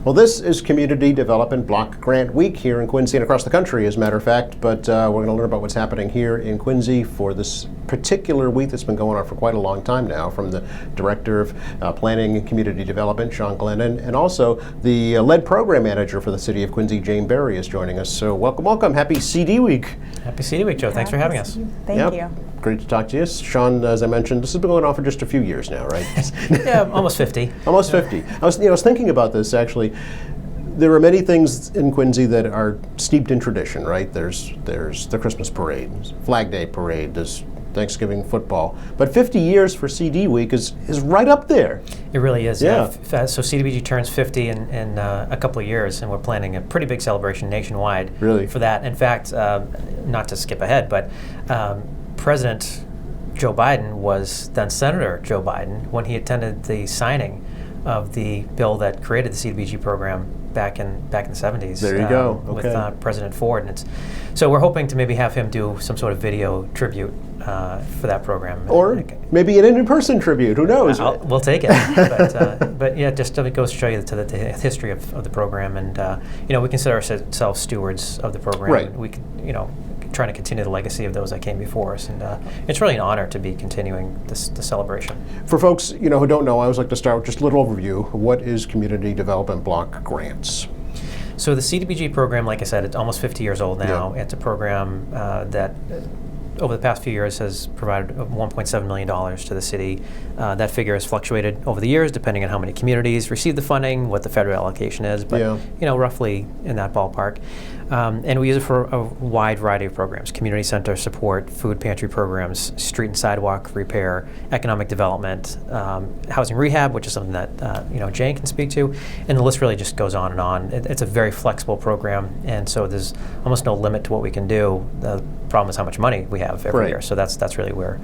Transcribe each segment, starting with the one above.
Well, this is Community Development Block Grant Week here in Quincy and across the country, as a matter of fact. But we're going to learn about what's happening here in Quincy for this particular week that's been going on for quite a long time now, from the Director of Planning and Community Development, Sean Glennon, and also the lead program manager for the City of Quincy, Jane Berry, is joining us. So welcome. Happy CD Week. Happy CD Week, Joe. Thanks for having us. Thank you. Great to talk to you. Sean, as I mentioned, this has been going on for just a few years now, right? Yeah, almost 50. Almost 50. I was thinking about this, actually. There are many things in Quincy that are steeped in tradition, right? There's the Christmas parade, Flag Day parade, there's Thanksgiving football. But 50 years for CD Week is right up there. It really is. Yeah. So CDBG turns 50 in a couple of years, and we're planning a pretty big celebration nationwide for that. In fact, not to skip ahead, but President Joe Biden was then Senator Joe Biden when he attended the signing of the bill that created the CDBG program back in the 70s. There you go. Okay. With President Ford, and so we're hoping to maybe have him do some sort of video tribute for that program, or maybe an in-person tribute. Who knows? We'll take it. But yeah, just it goes to show you the history of the program, and we consider ourselves stewards of the program. Right. We trying to continue the legacy of those that came before us, and it's really an honor to be continuing the celebration. For folks who don't know, I always like to start with just a little overview. What is Community Development Block Grants? So the CDBG program, like I said, it's almost 50 years old now. Yeah. It's a program that over the past few years has provided $1.7 million to the city. That figure has fluctuated over the years depending on how many communities receive the funding, what the federal allocation is, but roughly in that ballpark. And we use it for a wide variety of programs: community center support, food pantry programs, street and sidewalk repair, economic development, housing rehab, which is something that Jane can speak to, and the list really just goes on and on. It's a very flexible program, and so there's almost no limit to what we can do. The problem is how much money we have every year. So that's really where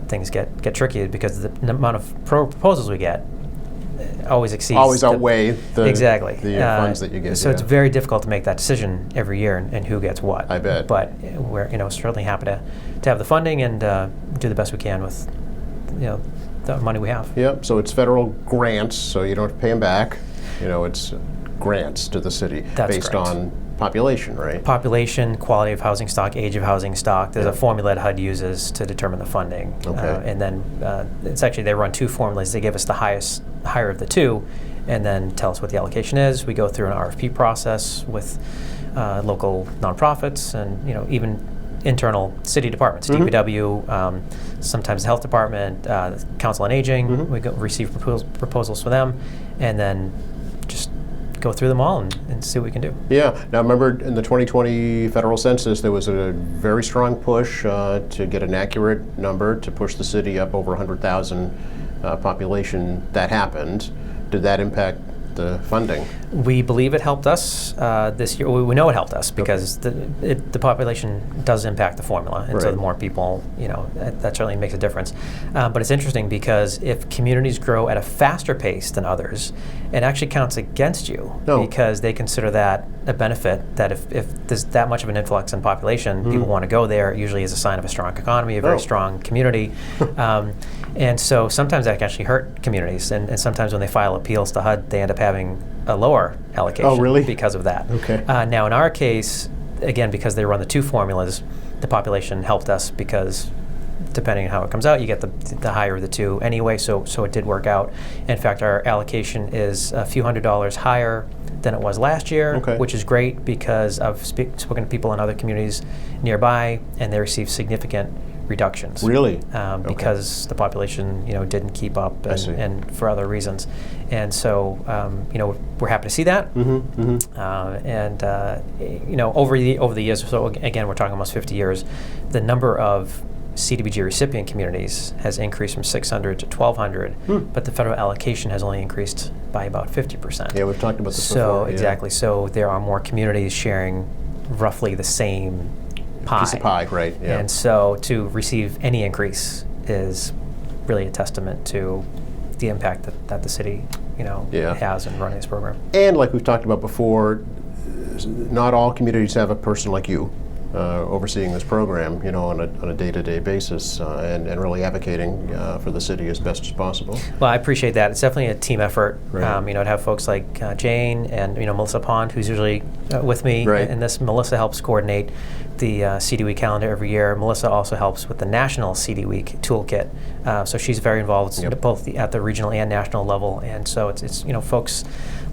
things get tricky, because the amount of proposals we get always outweigh the funds that you get. So it's very difficult to make that decision every year and who gets what. I bet. But we're certainly happy to have the funding and do the best we can with the money we have. Yep. So it's federal grants, so you don't have to pay them back. It's grants to the city based on population, right? Population, quality of housing stock, age of housing stock. There's a formula that HUD uses to determine the funding. Okay. And then it's actually, they run two formulas. They give us the higher of the two, and then tell us what the allocation is. We go through an RFP process with local nonprofits and even internal city departments, DPW, sometimes the health department, Council on Aging. We receive proposals for them, and then just go through them all and see what we can do. Yeah. Now, remember, in the 2020 federal census, there was a very strong push to get an accurate number to push the city up over 100,000 population. That happened. Did that impact the funding? We believe it helped us this year. We know it helped us because the population does impact the formula, and so the more people, that certainly makes a difference. But it's interesting because if communities grow at a faster pace than others, it actually counts against you because they consider that a benefit, that if there's that much of an influx in population, people want to go there. It usually is a sign of a strong economy, a very strong community. And so sometimes that can actually hurt communities, and sometimes when they file appeals to HUD, they end up having a lower allocation because of that. Okay. Now in our case, again, because they run the two formulas, the population helped us because depending on how it comes out, you get the higher of the two anyway, so it did work out. In fact, our allocation is a few $100s higher than it was last year, which is great because I've spoken to people in other communities nearby, and they received significant reductions. Really? Because the population, didn't keep up and for other reasons. And so, we're happy to see that. And over the years, so again, we're talking almost 50 years, the number of CDBG recipient communities has increased from 600 to 1,200, but the federal allocation has only increased by about 50%. Yeah, we've talked about this before. Yeah. Exactly. So there are more communities sharing roughly the same pie. Piece of pie, right? Yeah. And so to receive any increase is really a testament to the impact that the city, has in running this program. And like we've talked about before, not all communities have a person like you overseeing this program, on a day-to-day basis, and really advocating for the city as best as possible. Well, I appreciate that. It's definitely a team effort. Right. To have folks like Jane and Melissa Pond, who's usually with me Right. in this. Melissa helps coordinate the CD Week calendar every year. Melissa also helps with the National CD Week Toolkit. So she's very involved Yep. both at the regional and national level. And so it's folks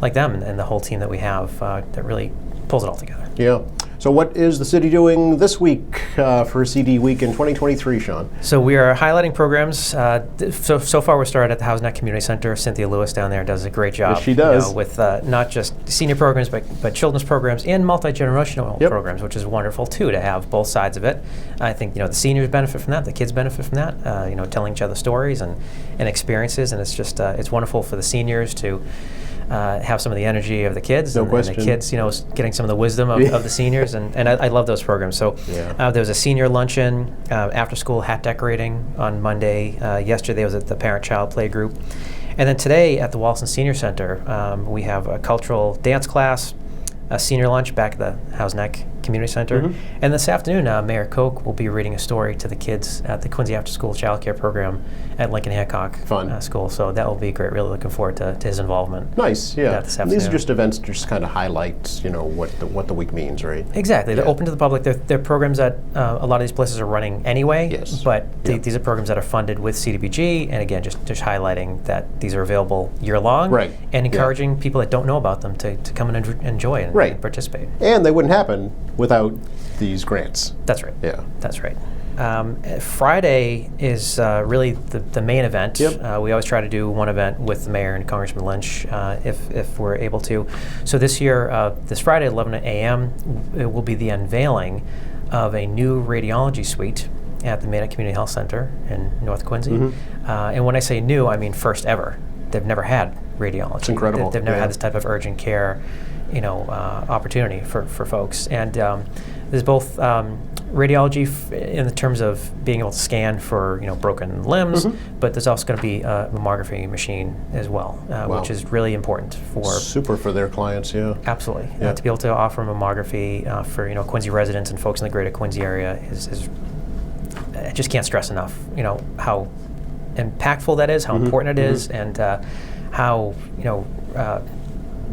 like them and the whole team that we have that really pulls it all together. Yeah. So what is the city doing this week for CD Week in 2023, Sean? So we are highlighting programs. So far, we're started at the HouseNet Community Center. Cynthia Lewis down there does a great job. Yes, she does. With not just senior programs, but children's programs and multi-generational Yep. programs, which is wonderful too to have both sides of it. I think the seniors benefit from that, the kids benefit from that. Telling each other stories and experiences, and it's just it's wonderful for the seniors to have some of the energy of the kids, No and question. the kids, getting some of the wisdom of the seniors, and I love those programs. So Yeah. there was a senior luncheon, after-school hat decorating on Monday. Yesterday was at the parent-child play group, and then today at the Walson Senior Center, we have a cultural dance class, a senior lunch back at the HouseNet Community Center, Mhm. and this afternoon, Mayor Koch will be reading a story to the kids at the Quincy After School Child Care Program at Lincoln Hancock Fun. School. So that will be great. Really looking forward to his involvement. Nice, yeah. Yeah, this And these are afternoon. just events to just kind of highlight, what the week means, right? Exactly. They're Yeah. open to the public. They're programs that a lot of these places are running anyway. Yes. But Yeah. these are programs that are funded with CDBG, and again, just highlighting that these are available year long. Right. And Yeah. encouraging people that don't know about them to come and enjoy and, Right. and participate. And they wouldn't happen without these grants. That's right. Yeah. That's right. Friday is really the main event. Yep. We always try to do one event with the mayor and Congressman Lynch if we're able to. So this year, this Friday at 11 a.m., it will be the unveiling of a new radiology suite at the Maynard Community Health Center in North Quincy. Mhm. And when I say new, I mean first ever. They've never had radiology. It's incredible. They've never Yeah. had this type of urgent care, opportunity for folks. And there's both radiology in the terms of being able to scan for broken limbs, Mhm. but there's also going to be a mammography machine as well, Wow. which is really important for Super for their clients, yeah. absolutely Yeah. to be able to offer mammography for Quincy residents and folks in the greater Quincy area is I just can't stress enough how impactful that is, how important it is, and how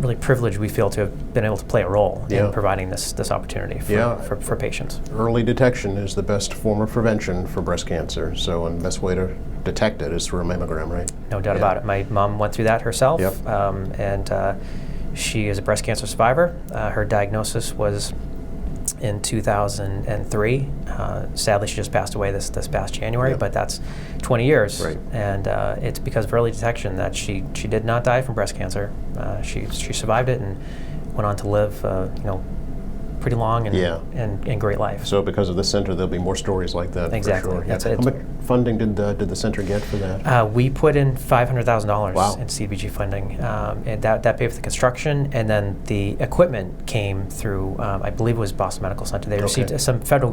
really privileged we feel to have been able to play a role Yeah. in providing this opportunity for, Yeah. for patients. Early detection is the best form of prevention for breast cancer. So, and the best way to detect it is through a mammogram, right? No doubt Yeah. about it. My mom went through that herself, Yep. and she is a breast cancer survivor. Her diagnosis was in 2003. Sadly, she just passed away this past January, Yep. but that's 20 years. Right. And it's because of early detection that she did not die from breast cancer. She survived it and went on to live, pretty long and, Yeah. and great life. So, because of this center, there'll be more stories like that. Exactly. For sure. That's Yeah. it. How much funding did the center get for that? We put in $500,000 Wow. in CDBG funding, and that paid for the construction, and then the equipment came through. I believe it was Boston Medical Center. They received Okay. some federal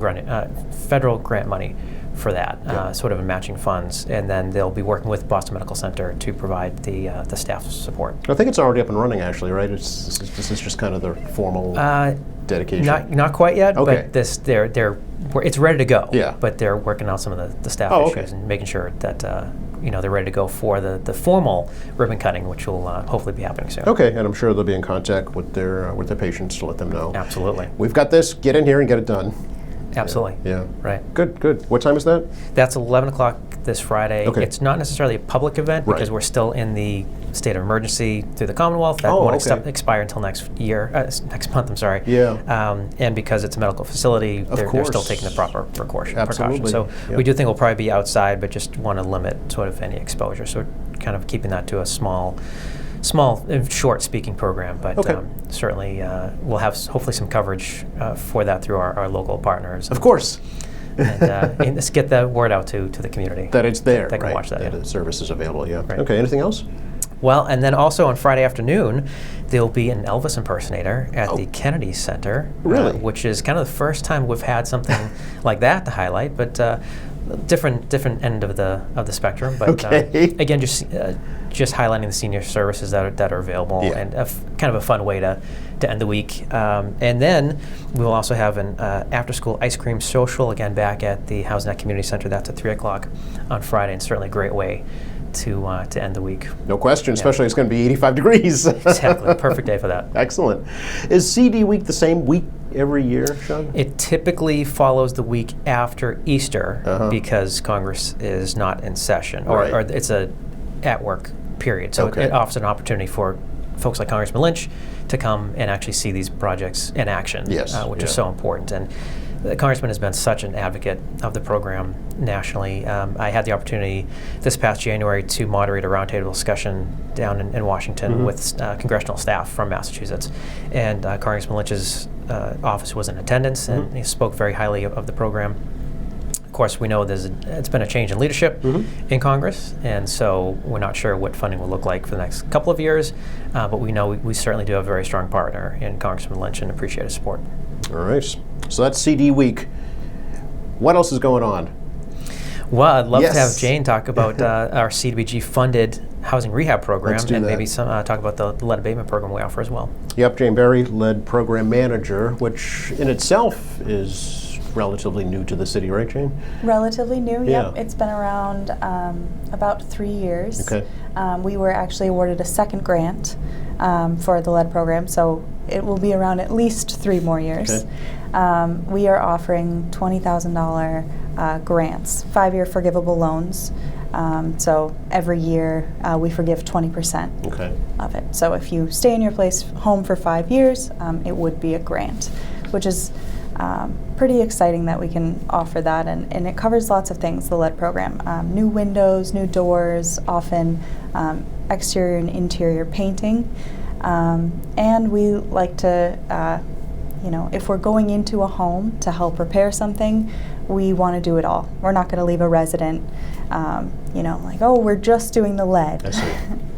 grant money for that, Yeah. sort of in matching funds, and then they'll be working with Boston Medical Center to provide the staff support. I think it's already up and running, actually, right? This is just kind of the formal dedication. Not quite yet, Okay. but it's ready to go. Yeah. But they're working out some of the staff Oh, issues okay. and making sure that they're ready to go for the formal ribbon cutting, which will hopefully be happening soon. Okay, and I'm sure they'll be in contact with their patients to let them know. Absolutely. We've got this. Get in here and get it done. Absolutely. Yeah. Right. Good. What time is that? That's 11 o'clock this Friday. Okay. It's not necessarily a public event because Right. we're still in the state of emergency through the Commonwealth. That Oh, won't okay. expire until next month, I'm sorry. Yeah. And because it's a medical facility, Of they're still course. taking the proper precautions. Absolutely. So Yep. we do think we'll probably be outside, but just want to limit sort of any exposure. So we're kind of keeping that to a small, short speaking program, but Okay. certainly we'll have hopefully some coverage for that through our local partners. Of course. And let's get the word out to the community. That it's there, They can right? watch that, That yeah. the service is available, yeah. Right. Okay, anything else? Well, and then also on Friday afternoon, there'll be an Elvis impersonator at the Kennedy Center. Really? Which is kind of the first time we've had something like that to highlight, but different end of the spectrum. But Okay. again, just just highlighting the senior services that are available, Yeah. and kind of a fun way to end the week. And then we will also have an after-school ice cream social, again back at the HouseNet Community Center. That's at 3 o'clock on Friday, and certainly a great way to end the week. No question, especially it's going to be 85 degrees. Exactly, perfect day for that. Excellent. Is CD Week the same week every year, Sean? It typically follows the week after Easter because Congress is not in session, or it's a at-work period. So it offers an opportunity for folks like Congressman Lynch to come and actually see these projects in action, which is so important. And the Congressman has been such an advocate of the program nationally. I had the opportunity this past January to moderate a roundtable discussion down in Washington with congressional staff from Massachusetts. And Congressman Lynch's office was in attendance, and he spoke very highly of the program. Of course, we know it's been a change in leadership in Congress, and so we're not sure what funding will look like for the next couple of years, but we know we certainly do have a very strong partner in Congressman Lynch and appreciate his support. All right. So that's CD Week. What else is going on? Well, I'd love to have Jane talk about our CDBG-funded housing rehab program, and maybe talk about the lead abatement program we offer as well. Yep, Jane Berry, lead program manager, which in itself is relatively new to the city, right, Jane? Relatively new, Yeah. yep. It's been around about 3 years. Okay. We were actually awarded a second grant for the lead program, so it will be around at least 3 more years. Okay. We are offering $20,000 grants, 5-year forgivable loans. So every year we forgive 20% of it. So if you stay in your home for 5 years, it would be a grant, which is pretty exciting that we can offer that, and it covers lots of things, the lead program. New windows, new doors, often exterior and interior painting. And we like to, if we're going into a home to help repair something, we want to do it all. We're not going to leave a resident, like, oh, we're just doing the lead. I see.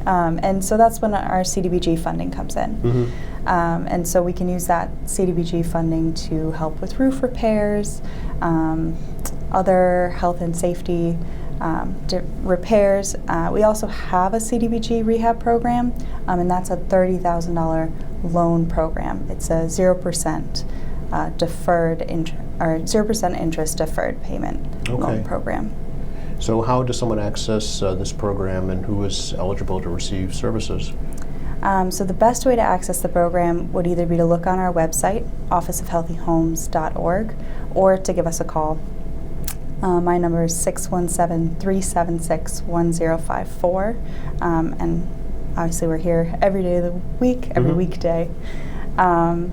And so that's when our CDBG funding comes in. And so we can use that CDBG funding to help with roof repairs, other health and safety repairs. We also have a CDBG rehab program, and that's a $30,000 loan program. It's a 0% deferred or 0% interest deferred payment loan program. So how does someone access this program, and who is eligible to receive services? So the best way to access the program would either be to look on our website, officeofhealthyhomes.org, or to give us a call. My number is 617-376-1054, and obviously we're here every day of the week, every weekday. And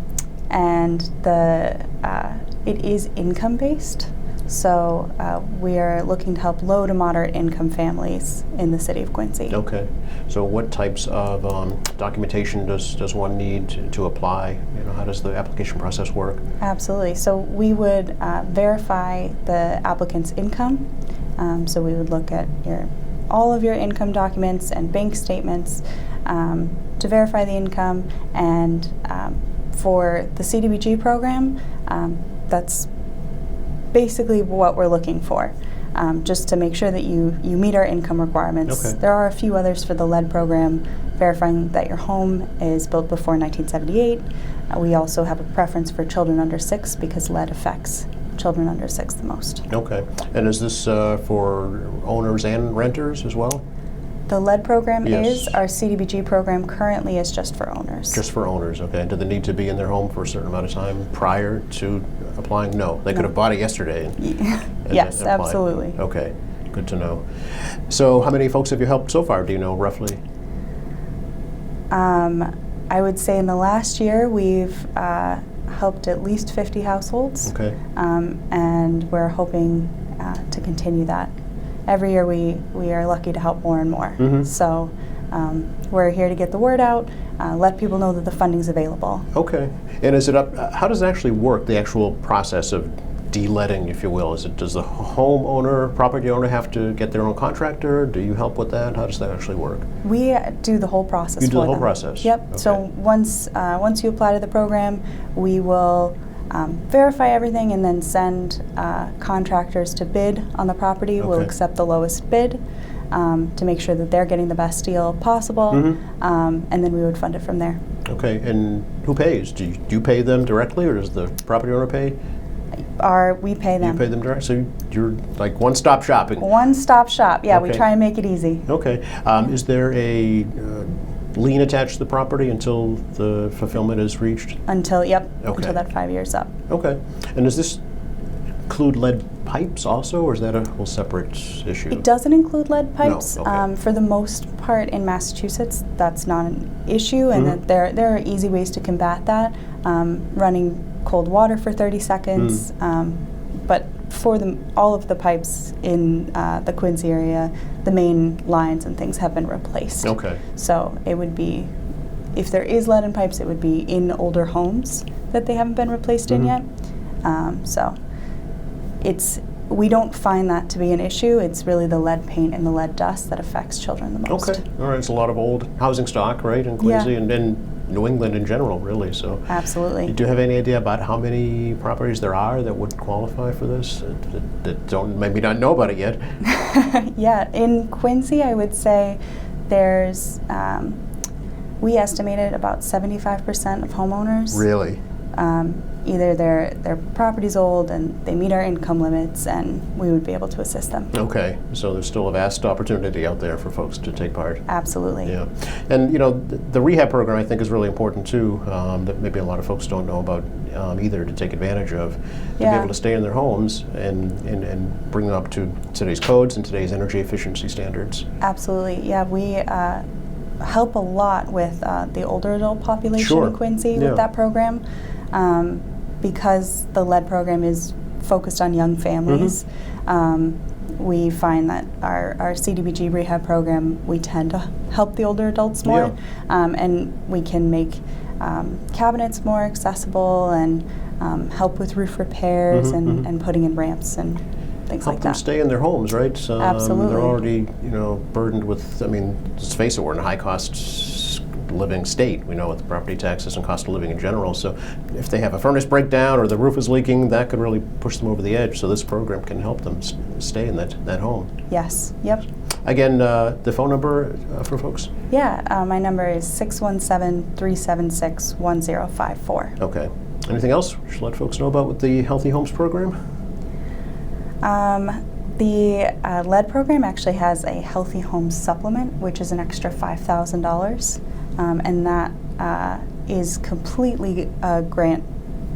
it is income-based. So we are looking to help low to moderate income families in the city of Quincy. Okay. So what types of documentation does one need to apply? How does the application process work? Absolutely. So we would verify the applicant's income. So we would look at all of your income documents and bank statements to verify the income. And for the CDBG program, that's basically what we're looking for, just to make sure that you meet our income requirements. Okay. There are a few others for the lead program, verifying that your home is built before 1978. We also have a preference for children under 6 because lead affects children under 6 the most. Okay. And is this for owners and renters as well? The lead program Yes. is. Our CDBG program currently is just for owners. Just for owners, okay. Do they need to be in their home for a certain amount of time prior to applying? No. They could have bought it yesterday. Yes, applied. absolutely. Okay. Good to know. So how many folks have you helped so far, do you know, roughly? I would say in the last year we've helped at least 50 households. Okay. And we're hoping to continue that. Every year we are lucky to help more and more. So we're here to get the word out, let people know that the funding's available. Okay. And is it up? How does it actually work? The actual process of de-leading, if you will. Does the homeowner, property owner, have to get their own contractor? Do you help with that? How does that actually work? We do the whole process. You do for the whole them. process? Yep. Okay. So once you apply to the program, we will verify everything and then send contractors to bid on the property. We'll Okay. accept the lowest bid. to make sure that they're getting the best deal possible, and then we would fund it from there. Okay, and who pays? Do you pay them directly, or does the property owner pay? We pay them. You pay them directly, so you're like one-stop shopping. One-stop shop. Yeah, we Okay. try and make it easy. Okay. Is there a lien attached to the property until the fulfillment is reached? Until Okay. until that 5 years up. Okay. And does this include lead pipes also, or is that a whole separate issue? It doesn't include lead pipes. okay. For the most part in Massachusetts, that's not an issue, and that there are easy ways to combat that. Running cold water for 30 seconds, but for all of the pipes in the Quincy area, the main lines and things have been replaced. Okay. So it would be, if there is lead in pipes, it would be in older homes that they haven't been replaced in yet. So we don't find that to be an issue. It's really the lead paint and the lead dust that affects children the most. Okay. All right. It's a lot of old housing stock, right, in Quincy and New England in general, really. So. Absolutely. Do you have any idea about how many properties there are that would qualify for this that don't maybe not know about it yet? Yeah, in Quincy, I would say there's, we estimated about 75% of homeowners. Really? Either their property's old and they meet our income limits, and we would be able to assist them. Okay, so there's still a vast opportunity out there for folks to take part. Absolutely. Yeah, and the rehab program I think is really important too. That maybe a lot of folks don't know about either, to take advantage of, to be able to stay in their homes and bring them up to today's codes and today's energy efficiency standards. Absolutely. Yeah, we help a lot with the older adult population Sure. in Quincy Yeah. with that program. Because the lead program is focused on young families, we find that our CDBG rehab program, we tend to help the older adults more, and we can make cabinets more accessible and help with roof repairs and putting in ramps and things Help like them that. stay in their homes, right? Absolutely. They're already, burdened with. I mean, let's face it, we're in a high-cost living state. We know with the property taxes and cost of living in general. So, if they have a furnace breakdown or the roof is leaking, that could really push them over the edge. So, this program can help them stay in that home. Yes. Yep. Again, the phone number for folks. Yeah. My number is 617-376-1054. Okay. Anything else we should let folks know about with the Healthy Homes program? The lead program actually has a Healthy Homes supplement, which is an extra $5,000, and that is completely a grant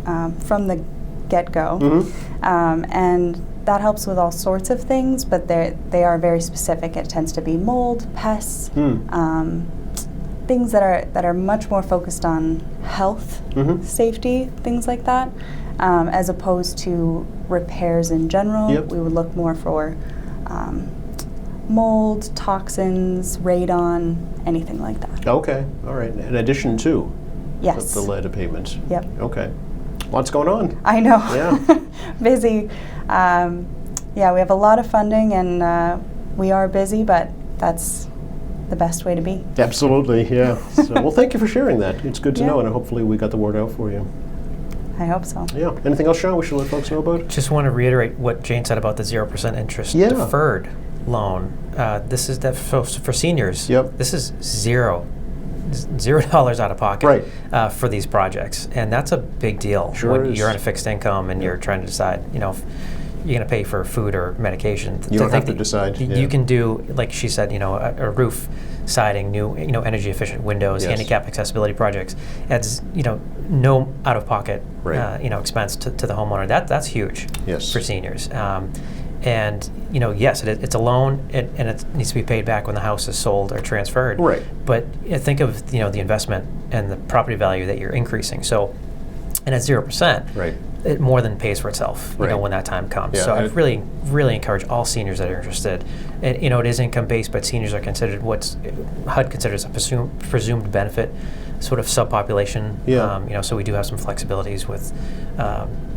from the get-go, and that helps with all sorts of things, but they are very specific. It tends to be mold, pests, things that are much more focused on health, safety, things like that. As opposed to repairs in general. Yep. We would look more for mold, toxins, radon, anything like that. Okay. All right. In addition to Yes. the lead abatement. Yep. Okay. Lots going on. I know. Yeah. Busy. Yeah, we have a lot of funding, and we are busy, but that's the best way to be. Absolutely, yeah. So, well, thank you for sharing that. It's good to Yeah. know, and hopefully we got the word out for you. I hope so. Yeah. Anything else, Sean, we should let folks know about? Just want to reiterate what Jane said about the 0% interest Yeah. deferred loan. This is that for seniors. Yep. This is $0 out of pocket Right. for these projects, and that's a big deal Sure when is. you're on a fixed income and you're trying to decide, if you're going to pay for food or medication. You don't have think to decide, that yeah. You can do, like she said, a roof siding, new, energy efficient windows, Yes. handicap accessibility projects. Adds, no out of pocket, Right. expense to the homeowner. That's huge Yes. for seniors. And yes, it's a loan, and it needs to be paid back when the house is sold or transferred. Right. But think of the investment and the property value that you're increasing. So, and at 0%, Right. it more than pays for itself. Right. When that time comes. Yeah, So I and- really encourage all seniors that are interested. And it is income based, but seniors are considered HUD considers a presumed benefit, sort of subpopulation. Yeah. So we do have some flexibilities with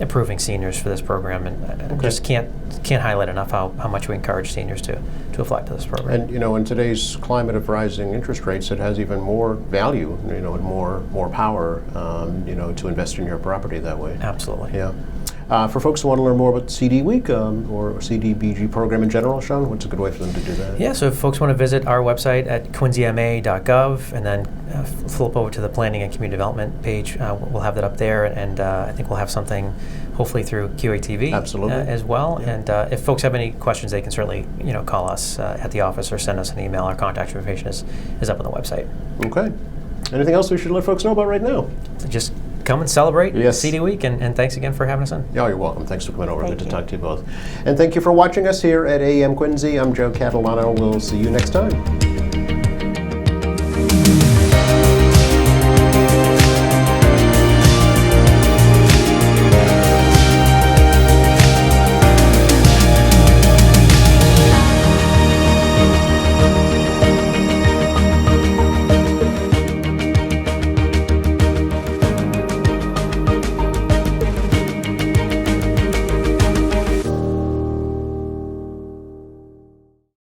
approving seniors for this program, and I Okay. just can't highlight enough how much we encourage seniors to apply to this program. And in today's climate of rising interest rates, it has even more value, and more power, to invest in your property that way. Absolutely. Yeah. For folks who want to learn more about CD Week or CDBG program in general, Sean, what's a good way for them to do that? Yeah, so if folks want to visit our website at quincyma.gov and then flip over to the Planning and Community Development page, we'll have that up there, and I think we'll have something hopefully through QATV as well. Yeah. And if folks have any questions, they can certainly call us at the office or send us an email. Our contact information is up on the website. Okay. Anything else we should let folks know about right now? So just come and celebrate Yes. CD Week, and thanks again for having us on. Oh, you're welcome. Thanks for coming over. Thank Good to you. talk to you both. And thank you for watching us here at AEM Quincy. I'm Joe Catalano. We'll see you next time.